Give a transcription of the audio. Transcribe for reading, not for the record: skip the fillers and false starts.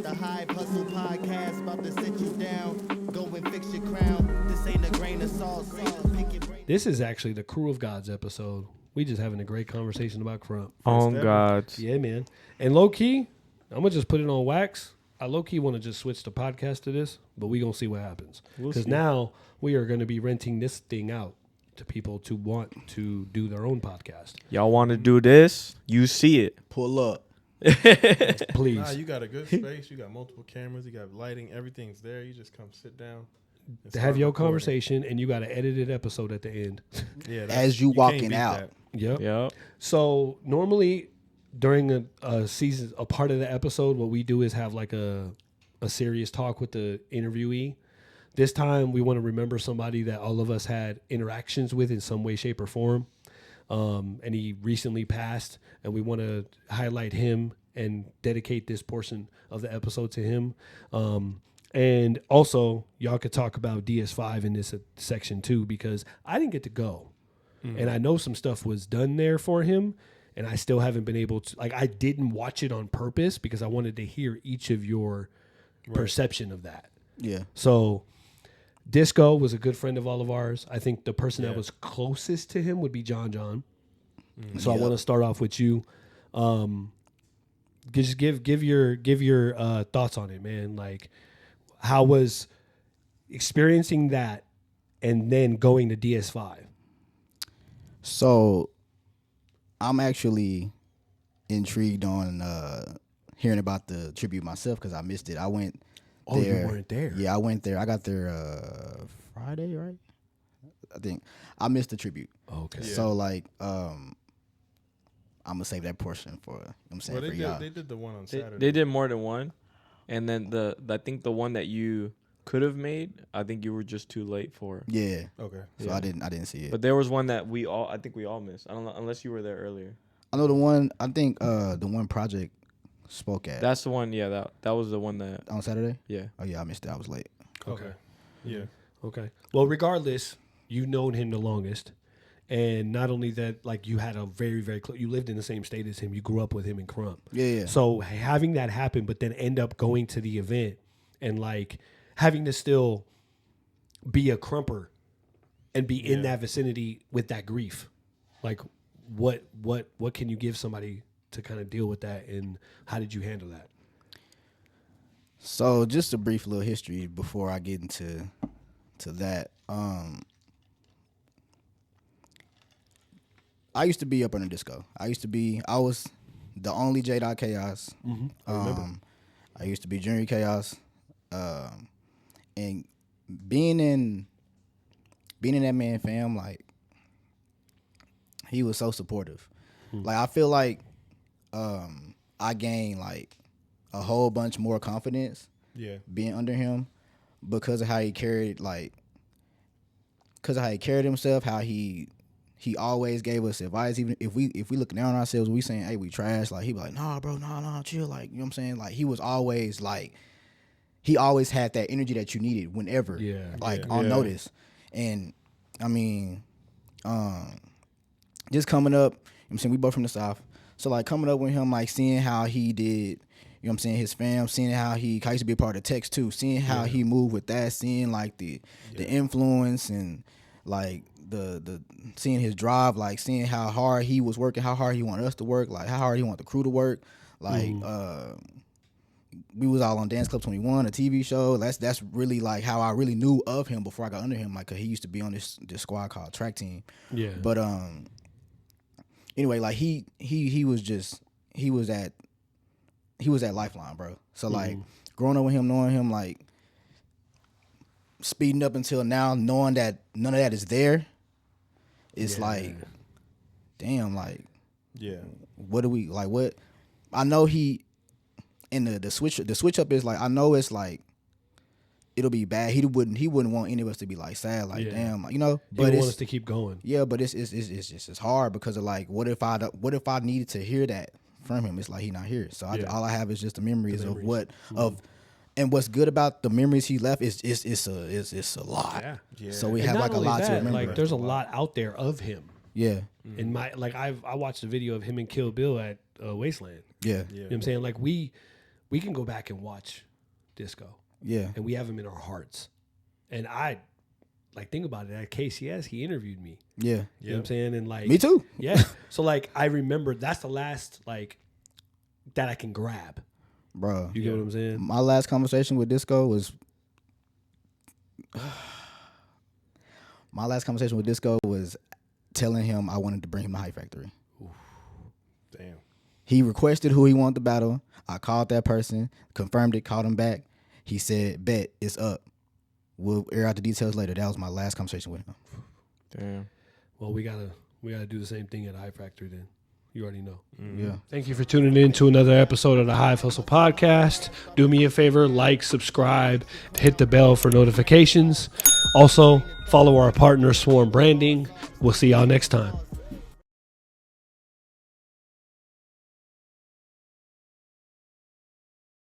the Hype Hustle podcast, about to sit you down. Go and fix your crown. This ain't a grain of salt. This is actually the Crew of Gods episode. We just having a great conversation about Krump. On God. Yeah, man. And low key, I'm gonna just put it on wax. I low key want to just switch the podcast to this, but we gonna see what happens. Because now we are gonna be renting this thing out to people to want to do their own podcast. Y'all want to do this? You see it. Pull up. Please. Nah, you got a good space. You got multiple cameras. You got lighting. Everything's there. You just come sit down. To have your conversation, and you got an edited episode at the end. Yeah, As you walking out. Yep. Yep. So normally during a season, a part of the episode, what we do is have like a serious talk with the interviewee. This time we want to remember somebody that all of us had interactions with in some way, shape, or form. And he recently passed, and we want to highlight him and dedicate this portion of the episode to him. And also, y'all could talk about DS5 in this section too, because I didn't get to go. And I know some stuff was done there for him, and I still haven't been able to, like, I didn't watch it on purpose because I wanted to hear each of your perception of that. Yeah. So Disko was a good friend of all of ours. I think the person that was closest to him would be John. So I want to start off with you. Just give your thoughts on it, man. Like, how was experiencing that and then going to DS5? So I'm actually intrigued on hearing about the tribute myself because I missed it. I went there. You weren't there. Yeah, I went there. I got there Friday, right? I think I missed the tribute. Okay. Yeah. So like I'm gonna save that portion for I'm saying Well, for y'all. they did the one on Saturday. They did more than one, and then I think the one that you could have made, I think you were just too late for. Yeah. Okay. So I didn't see it. But there was one that I think we all missed. I don't know unless you were there earlier. I know the one. I think the one project spoke at That's the one. Yeah, that was the one that. on Saturday. Yeah. Oh yeah, I missed it. I was late. Okay. Yeah. Okay. Well, regardless, you've known him the longest. And not only that, like, you had a very, very close, you lived in the same state as him. You grew up with him in Krump. Yeah. So having that happen, but then end up going to the event and, like, having to still be a Krumper and be in that vicinity with that grief. Like, what can you give somebody to kind of deal with that, and how did you handle that? So just a brief little history before I get into that. I used to be up under Disko. I was the only J. Chaos. I used to be Junior Chaos. And being in that man fam, like, he was so supportive. Like, I feel like I gained like a whole bunch more confidence being under him because of how he carried himself, how he always gave us advice. Even if we look down on ourselves, we saying, hey, we trash, like, he be like, nah, bro, nah, chill, like, you know what I'm saying? Like, he was always like, he always had that energy that you needed whenever, on notice. And I mean, just coming up, you know what I'm saying, we both from the South, so like coming up with him, like seeing how he did, you know what I'm saying, his fam, seeing how he used to be a part of Text too, seeing how he moved with that, seeing like the influence and like the seeing his drive, like seeing how hard he was working, how hard he wanted us to work, like how hard he wanted the crew to work, like we was all on Dance Club 21, a TV show. That's really like how I really knew of him before I got under him, like, 'cause he used to be on this squad called Track Team. Yeah. But anyway, like he was that lifeline, bro. So like growing up with him, knowing him, like speeding up until now, knowing that none of that is there, it's like, damn, like, what do we like? What I know he. And the switch up is like, I know it's like it'll be bad. He wouldn't want any of us to be like sad, like damn, you know. But he want us to keep going. Yeah, but it's just hard because of like what if I needed to hear that from him? It's like he not here, so all I have is just the memories of what and what's good about the memories he left is it's a lot. Yeah. So we have like a lot to remember. Like there's a lot out there of him. Yeah. And I watched a video of him and Kill Bill at Wasteland. Yeah. You know what I'm saying? Like we we can go back and watch Disko, Yeah. and we have him in our hearts. And I like think about it. At KCS, he interviewed me. Yeah. You know what I'm saying? And like Me too. Yeah. So like I remember that's the last like that I can grab. Bro. You get what I'm saying? My last conversation with Disko was telling him I wanted to bring him to Hype Factory. Damn. He requested who he wanted to battle. I called that person, confirmed it, called him back. He said, bet, it's up. We'll air out the details later. That was my last conversation with him. Damn. Well, we gotta do the same thing at Hype Factory then. You already know. Yeah. Thank you for tuning in to another episode of the Hive Hustle Podcast. Do me a favor, like, subscribe, hit the bell for notifications. Also, follow our partner Swarm Branding. We'll see y'all next time.